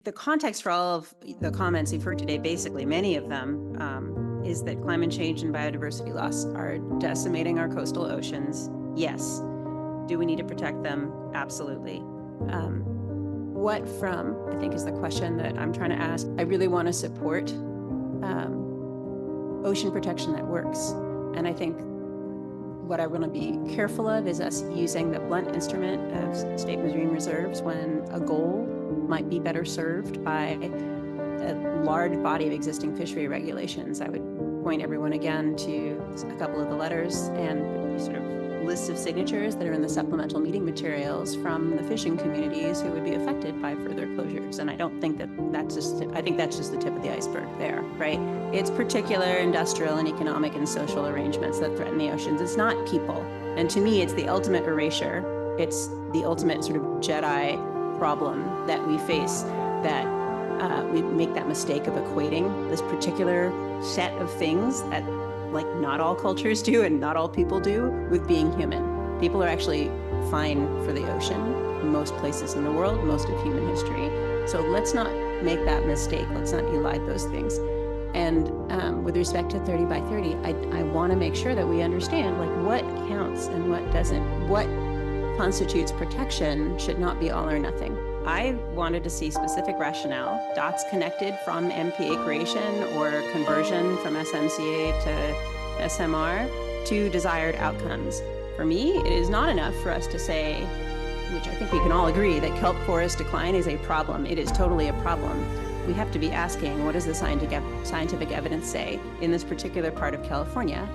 The context for all of the comments you've heard today, basically many of them, is that climate change and biodiversity loss are decimating our coastal oceans. Yes. Do we need to protect them? Absolutely. What from, I think, is the question that I'm trying to ask. I really want to support ocean protection that works. And I think what I want to be careful of is us using the blunt instrument of state marine reserves when a goal might be better served by a large body of existing fishery regulations. I would point everyone again to a couple of the letters and sort of lists of signatures that are in the supplemental meeting materials from the fishing communities who would be affected by further closures. And I don't think that's just, I think that's just the tip of the iceberg there, right? It's particular industrial and economic and social arrangements that threaten the oceans. It's not people. And to me, it's the ultimate erasure. It's the ultimate sort of Jedi problem that we face, that we make that mistake of equating this particular set of things that like not all cultures do and not all people do with being human. People are actually fine for the ocean in most places in the world, most of human history. So let's not make that mistake. Let's not elide those things. And with respect to 30 by 30, I want to make sure that we understand like what counts and what doesn't. What constitutes protection should not be all or nothing. I wanted to see specific rationale, dots connected from MPA creation or conversion from SMCA to SMR to desired outcomes. For me, it is not enough for us to say, which I think we can all agree, that kelp forest decline is a problem. It is totally a problem. We have to be asking, what does the scientific evidence say? In this particular part of California,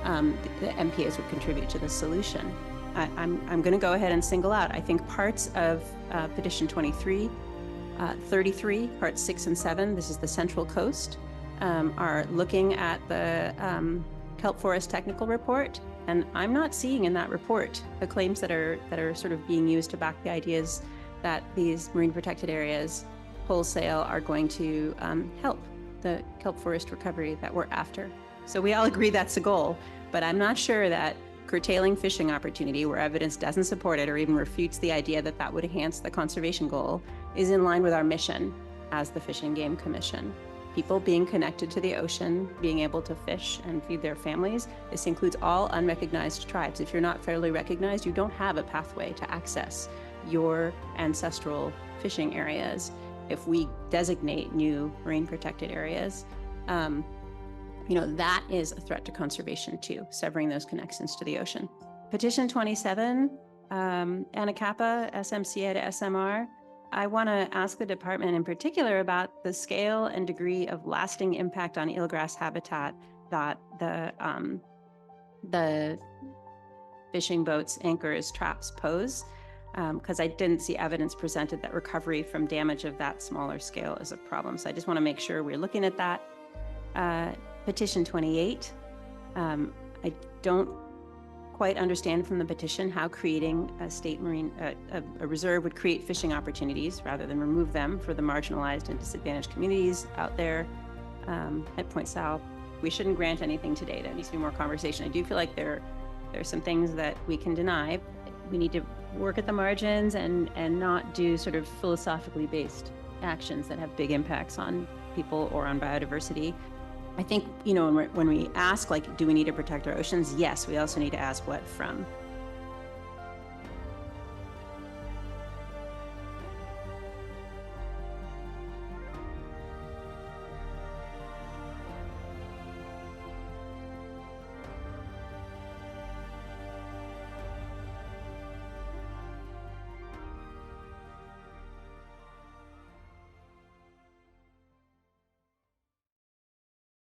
the MPAs would contribute to the solution. I'm going to go ahead and single out, I think parts of Petition 33, 33, parts 6 and 7, this is the Central Coast, are looking at the kelp forest technical report. And I'm not seeing in that report the claims that are sort of being used to back the ideas that these marine protected areas wholesale are going to help the kelp forest recovery that we're after. So we all agree that's the goal, but I'm not sure that curtailing fishing opportunity where evidence doesn't support it or even refutes the idea that that would enhance the conservation goal is in line with our mission as the Fish and Game Commission. People being connected to the ocean, being able to fish and feed their families. This includes all unrecognized tribes. If you're not federally recognized, you don't have a pathway to access your ancestral fishing areas. If we designate new marine protected areas, that is a threat to conservation too, severing those connections to the ocean. Petition 27, Anacapa, SMCA to SMR. I want to ask the department in particular about the scale and degree of lasting impact on eelgrass habitat that the fishing boats, anchors, traps pose, because I didn't see evidence presented that recovery from damage of that smaller scale is a problem. So I just want to make sure we're looking at that. Petition 28, I don't quite understand from the petition how creating a state marine, a reserve would create fishing opportunities rather than remove them for the marginalized and disadvantaged communities out there at Point Sal. We shouldn't grant anything today. There needs to be more conversation. I do feel like there are some things that we can deny. We need to work at the margins and not do sort of philosophically based actions that have big impacts on people or on biodiversity. I think, when we ask, like, do we need to protect our oceans? Yes, we also need to ask what from.